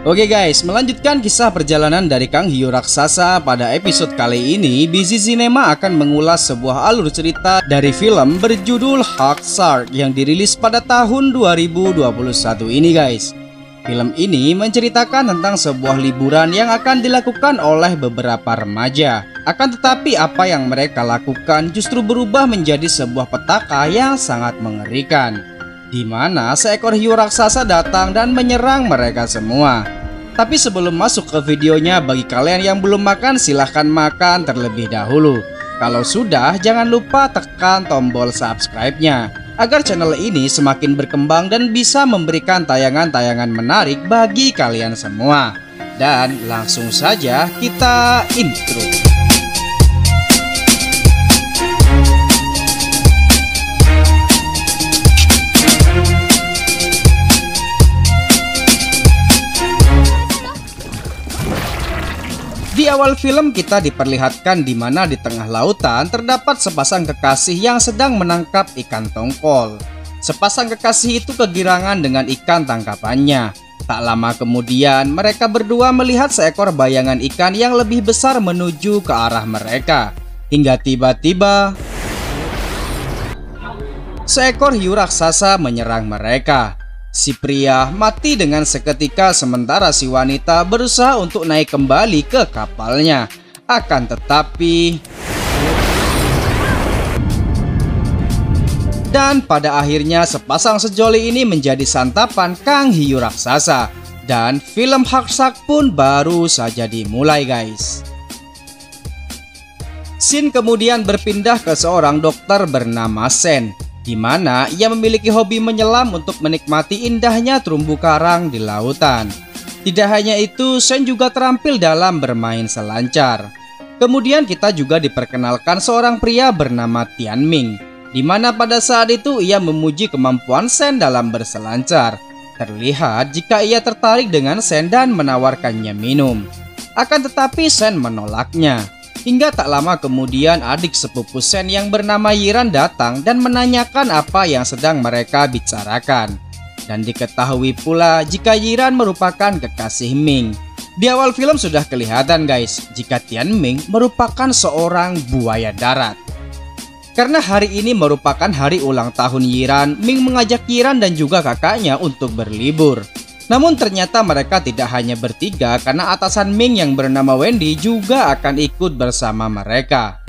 Oke guys, melanjutkan kisah perjalanan dari Kang Hiu Raksasa. Pada episode kali ini, Busy Cinema akan mengulas sebuah alur cerita dari film berjudul Hawk Shark yang dirilis pada tahun 2021 ini guys. Film ini menceritakan tentang sebuah liburan yang akan dilakukan oleh beberapa remaja. Akan tetapi apa yang mereka lakukan justru berubah menjadi sebuah petaka yang sangat mengerikan, di mana seekor hiu raksasa datang dan menyerang mereka semua. Tapi sebelum masuk ke videonya, bagi kalian yang belum makan silahkan makan terlebih dahulu. Kalau sudah, jangan lupa tekan tombol subscribe-nya agar channel ini semakin berkembang dan bisa memberikan tayangan-tayangan menarik bagi kalian semua. Dan langsung saja kita intro. Di awal film kita diperlihatkan di mana di tengah lautan terdapat sepasang kekasih yang sedang menangkap ikan tongkol. Sepasang kekasih itu kegirangan dengan ikan tangkapannya. Tak lama kemudian mereka berdua melihat seekor bayangan ikan yang lebih besar menuju ke arah mereka. Hingga tiba-tiba seekor hiu raksasa menyerang mereka. Si pria mati dengan seketika sementara si wanita berusaha untuk naik kembali ke kapalnya. Akan tetapi dan pada akhirnya sepasang sejoli ini menjadi santapan Kang Hiu Raksasa. Dan film Hawk Shark pun baru saja dimulai guys. Scene kemudian berpindah ke seorang dokter bernama Sen, di mana ia memiliki hobi menyelam untuk menikmati indahnya terumbu karang di lautan. Tidak hanya itu, Sen juga terampil dalam bermain selancar. Kemudian kita juga diperkenalkan seorang pria bernama Tian Ming, di mana pada saat itu ia memuji kemampuan Sen dalam berselancar. Terlihat jika ia tertarik dengan Sen dan menawarkannya minum. Akan tetapi Sen menolaknya. Hingga tak lama kemudian adik sepupu Sen yang bernama Yiran datang dan menanyakan apa yang sedang mereka bicarakan. Dan diketahui pula jika Yiran merupakan kekasih Ming. Di awal film sudah kelihatan guys, jika Tian Ming merupakan seorang buaya darat. Karena hari ini merupakan hari ulang tahun Yiran, Ming mengajak Yiran dan juga kakaknya untuk berlibur. Namun ternyata mereka tidak hanya bertiga karena atasan Ming yang bernama Wendy juga akan ikut bersama mereka.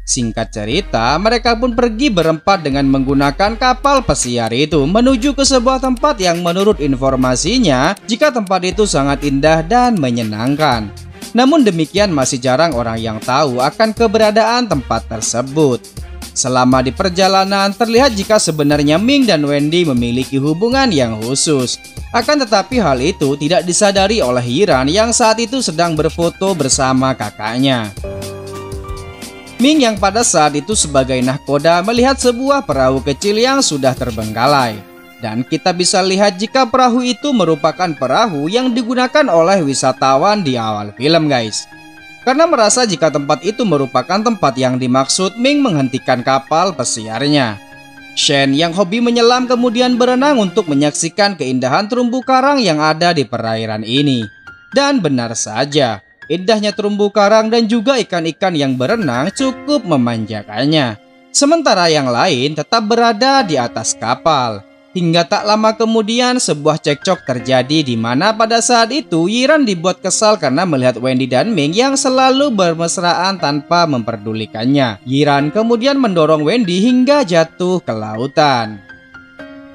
Singkat cerita, mereka pun pergi berempat dengan menggunakan kapal pesiar itu menuju ke sebuah tempat yang menurut informasinya jika tempat itu sangat indah dan menyenangkan. Namun demikian masih jarang orang yang tahu akan keberadaan tempat tersebut. Selama di perjalanan terlihat jika sebenarnya Ming dan Wendy memiliki hubungan yang khusus. Akan tetapi hal itu tidak disadari oleh Yiran yang saat itu sedang berfoto bersama kakaknya. Ming yang pada saat itu sebagai nahkoda melihat sebuah perahu kecil yang sudah terbengkalai. Dan kita bisa lihat jika perahu itu merupakan perahu yang digunakan oleh wisatawan di awal film guys. Karena merasa jika tempat itu merupakan tempat yang dimaksud, Ming menghentikan kapal pesiarnya. Shen yang hobi menyelam kemudian berenang untuk menyaksikan keindahan terumbu karang yang ada di perairan ini. Dan benar saja, indahnya terumbu karang dan juga ikan-ikan yang berenang cukup memanjakannya. Sementara yang lain tetap berada di atas kapal. Hingga tak lama kemudian sebuah cekcok terjadi di mana pada saat itu Yiran dibuat kesal karena melihat Wendy dan Ming yang selalu bermesraan tanpa memperdulikannya. Yiran kemudian mendorong Wendy hingga jatuh ke lautan.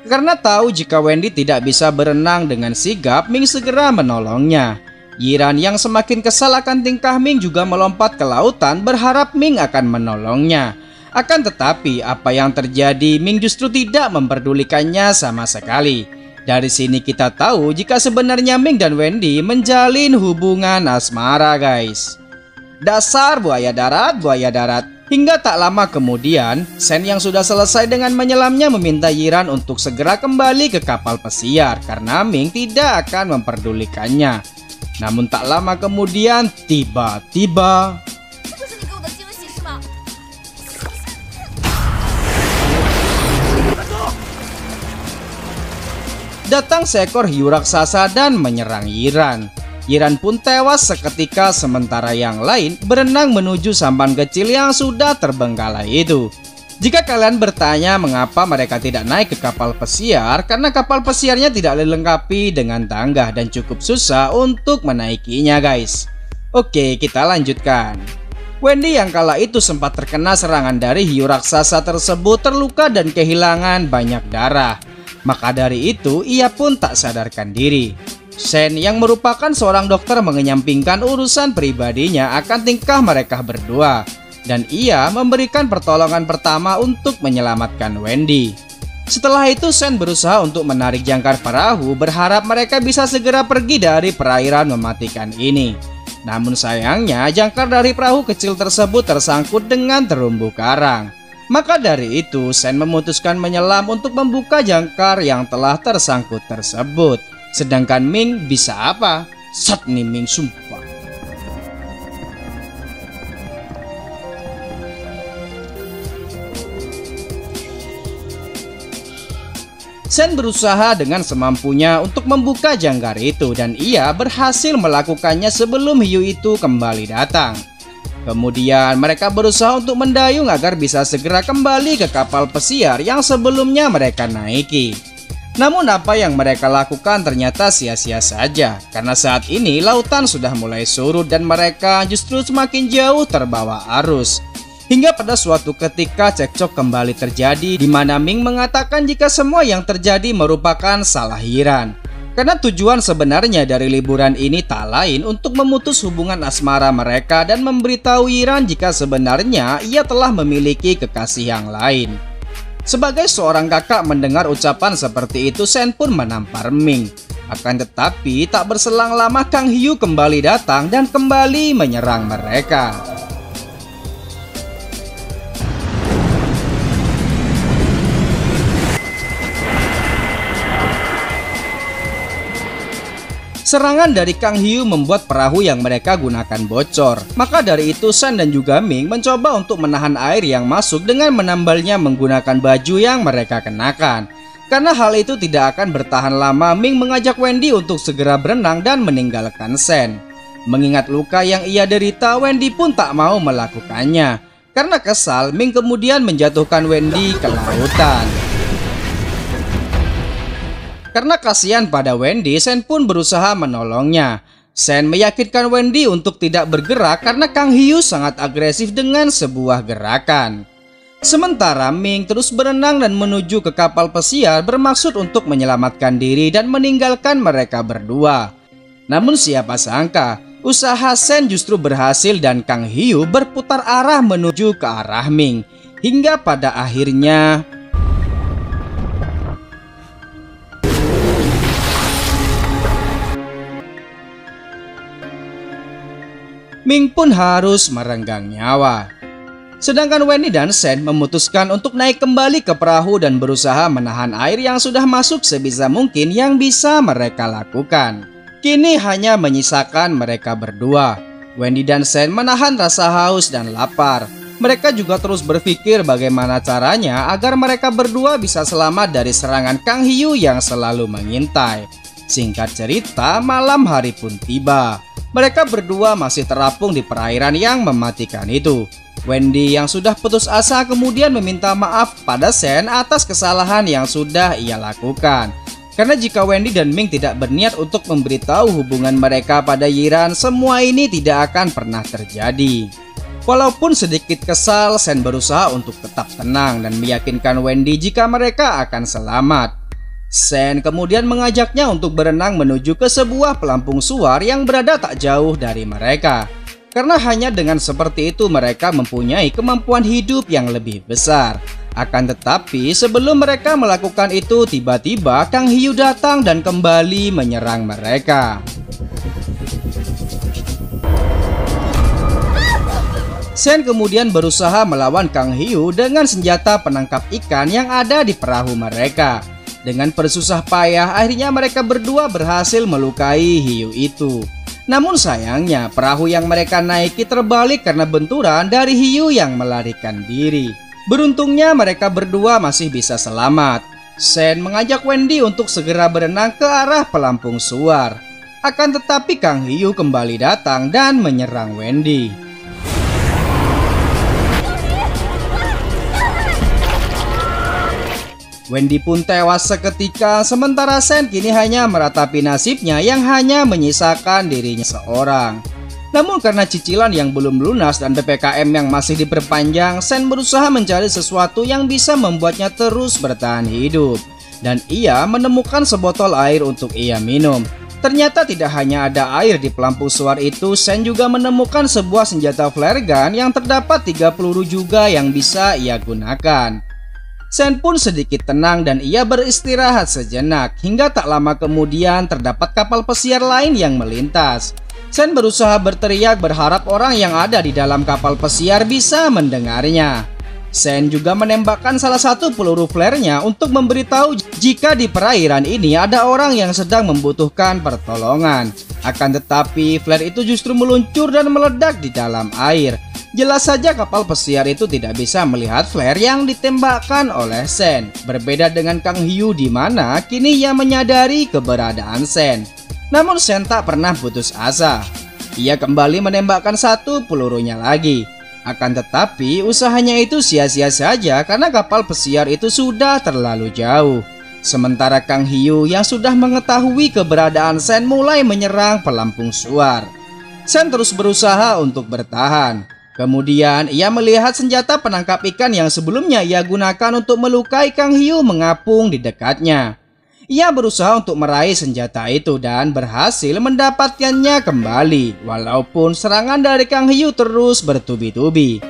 Karena tahu jika Wendy tidak bisa berenang dengan sigap, Ming segera menolongnya. Yiran yang semakin kesal akan tingkah Ming juga melompat ke lautan berharap Ming akan menolongnya. Akan tetapi apa yang terjadi, Ming justru tidak memperdulikannya sama sekali. Dari sini kita tahu jika sebenarnya Ming dan Wendy menjalin hubungan asmara guys. Dasar buaya darat, buaya darat. Hingga tak lama kemudian, Sen yang sudah selesai dengan menyelamnya meminta Yiran untuk segera kembali ke kapal pesiar karena Ming tidak akan memperdulikannya. Namun tak lama kemudian tiba-tiba datang seekor hiu raksasa dan menyerang Yiran. Yiran pun tewas seketika, sementara yang lain berenang menuju sampan kecil yang sudah terbengkalai itu. Jika kalian bertanya mengapa mereka tidak naik ke kapal pesiar, karena kapal pesiarnya tidak dilengkapi dengan tangga dan cukup susah untuk menaikinya guys. Oke, kita lanjutkan. Wendy yang kala itu sempat terkena serangan dari hiu raksasa tersebut terluka dan kehilangan banyak darah. Maka dari itu ia pun tak sadarkan diri. Shen yang merupakan seorang dokter mengenyampingkan urusan pribadinya akan tingkah mereka berdua, dan ia memberikan pertolongan pertama untuk menyelamatkan Wendy. Setelah itu Shen berusaha untuk menarik jangkar perahu, berharap mereka bisa segera pergi dari perairan mematikan ini. Namun sayangnya jangkar dari perahu kecil tersebut tersangkut dengan terumbu karang. Maka dari itu Shen memutuskan menyelam untuk membuka jangkar yang telah tersangkut tersebut. Sedangkan Ming bisa apa? Sat nih Ming sumpah. Shen berusaha dengan semampunya untuk membuka jangkar itu dan ia berhasil melakukannya sebelum hiu itu kembali datang. Kemudian mereka berusaha untuk mendayung agar bisa segera kembali ke kapal pesiar yang sebelumnya mereka naiki. Namun apa yang mereka lakukan ternyata sia-sia saja, karena saat ini lautan sudah mulai surut dan mereka justru semakin jauh terbawa arus. Hingga pada suatu ketika cekcok kembali terjadi di mana Ming mengatakan jika semua yang terjadi merupakan salah Yiran. Karena tujuan sebenarnya dari liburan ini tak lain untuk memutus hubungan asmara mereka dan memberitahu Yiran jika sebenarnya ia telah memiliki kekasih yang lain. Sebagai seorang kakak mendengar ucapan seperti itu, Shen pun menampar Ming. Akan tetapi tak berselang lama Kang Hiu kembali datang dan kembali menyerang mereka. Serangan dari Kang Hiu membuat perahu yang mereka gunakan bocor. Maka dari itu Shen dan juga Ming mencoba untuk menahan air yang masuk dengan menambalnya menggunakan baju yang mereka kenakan. Karena hal itu tidak akan bertahan lama, Ming mengajak Wendy untuk segera berenang dan meninggalkan Shen. Mengingat luka yang ia derita, Wendy pun tak mau melakukannya. Karena kesal, Ming kemudian menjatuhkan Wendy ke lautan. Karena kasihan pada Wendy, Shen pun berusaha menolongnya. Shen meyakinkan Wendy untuk tidak bergerak karena Kang Hiu sangat agresif dengan sebuah gerakan. Sementara Ming terus berenang dan menuju ke kapal pesiar bermaksud untuk menyelamatkan diri dan meninggalkan mereka berdua. Namun siapa sangka, usaha Shen justru berhasil dan Kang Hiu berputar arah menuju ke arah Ming. Hingga pada akhirnya Ming pun harus merenggang nyawa. Sedangkan Wendy dan Shen memutuskan untuk naik kembali ke perahu dan berusaha menahan air yang sudah masuk sebisa mungkin yang bisa mereka lakukan. Kini hanya menyisakan mereka berdua. Wendy dan Shen menahan rasa haus dan lapar. Mereka juga terus berpikir bagaimana caranya agar mereka berdua bisa selamat dari serangan Kang Hiu yang selalu mengintai. Singkat cerita, malam hari pun tiba. Mereka berdua masih terapung di perairan yang mematikan itu. Wendy yang sudah putus asa kemudian meminta maaf pada Shen atas kesalahan yang sudah ia lakukan. Karena jika Wendy dan Ming tidak berniat untuk memberitahu hubungan mereka pada Yiran, semua ini tidak akan pernah terjadi. Walaupun sedikit kesal, Shen berusaha untuk tetap tenang dan meyakinkan Wendy jika mereka akan selamat. Shen kemudian mengajaknya untuk berenang menuju ke sebuah pelampung suar yang berada tak jauh dari mereka. Karena hanya dengan seperti itu mereka mempunyai kemampuan hidup yang lebih besar. Akan tetapi sebelum mereka melakukan itu, tiba-tiba Kang Hiu datang dan kembali menyerang mereka. Shen kemudian berusaha melawan Kang Hiu dengan senjata penangkap ikan yang ada di perahu mereka. Dengan bersusah payah, akhirnya mereka berdua berhasil melukai hiu itu. Namun sayangnya, perahu yang mereka naiki terbalik karena benturan dari hiu yang melarikan diri. Beruntungnya mereka berdua masih bisa selamat. Sen mengajak Wendy untuk segera berenang ke arah pelampung suar. Akan tetapi Kang Hiu kembali datang dan menyerang Wendy. Wendy pun tewas seketika, sementara Sen kini hanya meratapi nasibnya yang hanya menyisakan dirinya seorang. Namun karena cicilan yang belum lunas dan PPKM yang masih diperpanjang, Sen berusaha mencari sesuatu yang bisa membuatnya terus bertahan hidup. Dan ia menemukan sebotol air untuk ia minum. Ternyata tidak hanya ada air di pelampung suar itu, Sen juga menemukan sebuah senjata flare gun yang terdapat 3 peluru juga yang bisa ia gunakan. Sen pun sedikit tenang dan ia beristirahat sejenak, hingga tak lama kemudian terdapat kapal pesiar lain yang melintas. Sen berusaha berteriak berharap orang yang ada di dalam kapal pesiar bisa mendengarnya. Sen juga menembakkan salah satu peluru flare-nya untuk memberitahu jika di perairan ini ada orang yang sedang membutuhkan pertolongan. Akan tetapi flare itu justru meluncur dan meledak di dalam air. Jelas saja kapal pesiar itu tidak bisa melihat flare yang ditembakkan oleh Sen. Berbeda dengan Kang Hiu di mana kini ia menyadari keberadaan Sen. Namun Sen tak pernah putus asa. Ia kembali menembakkan satu pelurunya lagi. Akan tetapi usahanya itu sia-sia saja karena kapal pesiar itu sudah terlalu jauh. Sementara Kang Hiu yang sudah mengetahui keberadaan Sen mulai menyerang pelampung suar. Sen terus berusaha untuk bertahan. Kemudian ia melihat senjata penangkap ikan yang sebelumnya ia gunakan untuk melukai Kang Hiu mengapung di dekatnya. Ia berusaha untuk meraih senjata itu dan berhasil mendapatkannya kembali, walaupun serangan dari Kang Hiu terus bertubi-tubi.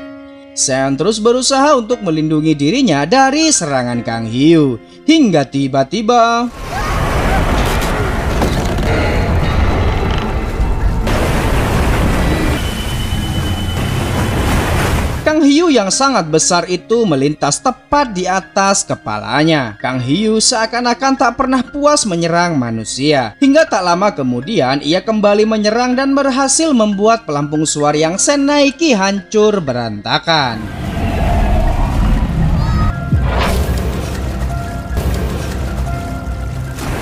Sen terus berusaha untuk melindungi dirinya dari serangan Kang Hiu, hingga tiba-tiba Kang Hiu yang sangat besar itu melintas tepat di atas kepalanya. Kang Hiu seakan-akan tak pernah puas menyerang manusia. Hingga tak lama kemudian ia kembali menyerang dan berhasil membuat pelampung suar yang Sen naiki hancur berantakan.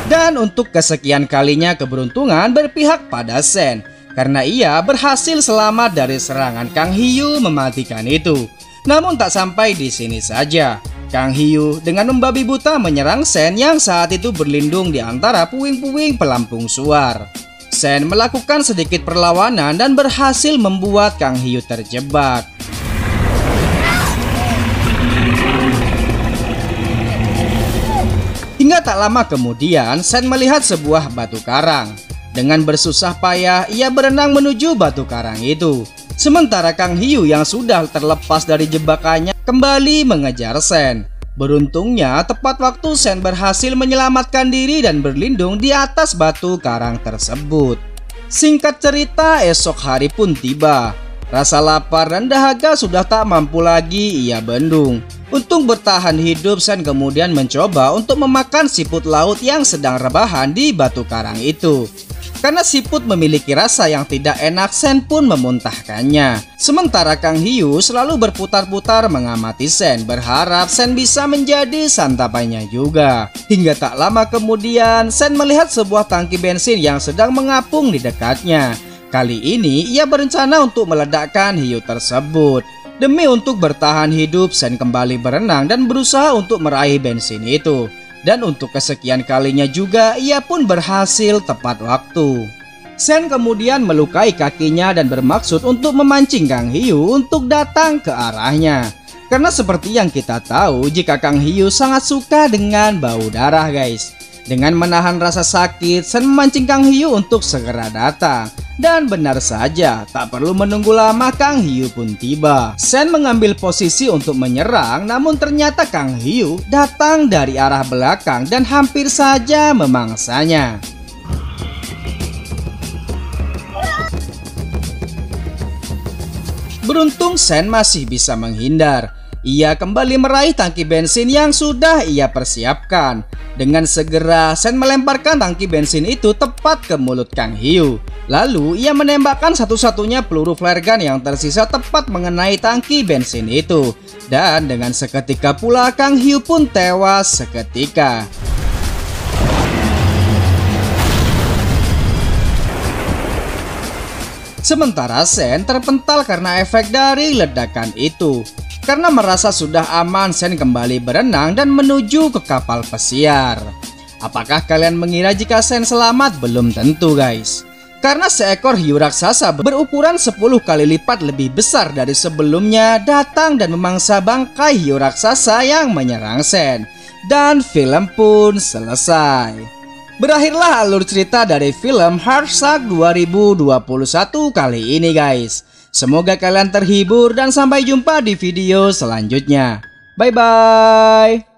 Dan untuk kesekian kalinya keberuntungan berpihak pada Sen. Karena ia berhasil selamat dari serangan Kang Hiu mematikan itu. Namun tak sampai di sini saja. Kang Hiu dengan membabi buta menyerang Sen yang saat itu berlindung di antara puing-puing pelampung suar. Sen melakukan sedikit perlawanan dan berhasil membuat Kang Hiu terjebak. Hingga tak lama kemudian Sen melihat sebuah batu karang. Dengan bersusah payah, ia berenang menuju batu karang itu. Sementara Kang Hiu yang sudah terlepas dari jebakannya kembali mengejar Sen. Beruntungnya, tepat waktu Sen berhasil menyelamatkan diri dan berlindung di atas batu karang tersebut. Singkat cerita, esok hari pun tiba. Rasa lapar dan dahaga sudah tak mampu lagi ia bendung. Untuk bertahan hidup, Sen kemudian mencoba untuk memakan siput laut yang sedang rebahan di batu karang itu. Karena siput memiliki rasa yang tidak enak, Sen pun memuntahkannya. Sementara Kang Hiu selalu berputar-putar mengamati Sen, berharap Sen bisa menjadi santapannya juga. Hingga tak lama kemudian, Sen melihat sebuah tangki bensin yang sedang mengapung di dekatnya. Kali ini ia berencana untuk meledakkan hiu tersebut. Demi untuk bertahan hidup, Sen kembali berenang dan berusaha untuk meraih bensin itu. Dan untuk kesekian kalinya juga ia pun berhasil tepat waktu. Sen kemudian melukai kakinya dan bermaksud untuk memancing Kang Hiu untuk datang ke arahnya. Karena seperti yang kita tahu, jika Kang Hiu sangat suka dengan bau darah guys. Dengan menahan rasa sakit, Sen memancing Kang Hiu untuk segera datang. Dan benar saja, tak perlu menunggu lama Kang Hiu pun tiba. Sen mengambil posisi untuk menyerang, namun ternyata Kang Hiu datang dari arah belakang dan hampir saja memangsanya. Beruntung Sen masih bisa menghindar. ia kembali meraih tangki bensin yang sudah ia persiapkan. Dengan segera, Sen melemparkan tangki bensin itu tepat ke mulut Kang Hyuk. Lalu ia menembakkan satu-satunya peluru flare gun yang tersisa tepat mengenai tangki bensin itu. Dan dengan seketika pula Kang Hyuk pun tewas seketika. Sementara Sen terpental karena efek dari ledakan itu. Karena merasa sudah aman, Sen kembali berenang dan menuju ke kapal pesiar. Apakah kalian mengira jika Sen selamat? Belum tentu guys. Karena seekor hiu raksasa berukuran 10 kali lipat lebih besar dari sebelumnya datang dan memangsa bangkai hiu raksasa yang menyerang Sen. Dan film pun selesai. Berakhirlah alur cerita dari film Heartshake 2021 kali ini guys. Semoga kalian terhibur dan sampai jumpa di video selanjutnya. Bye bye.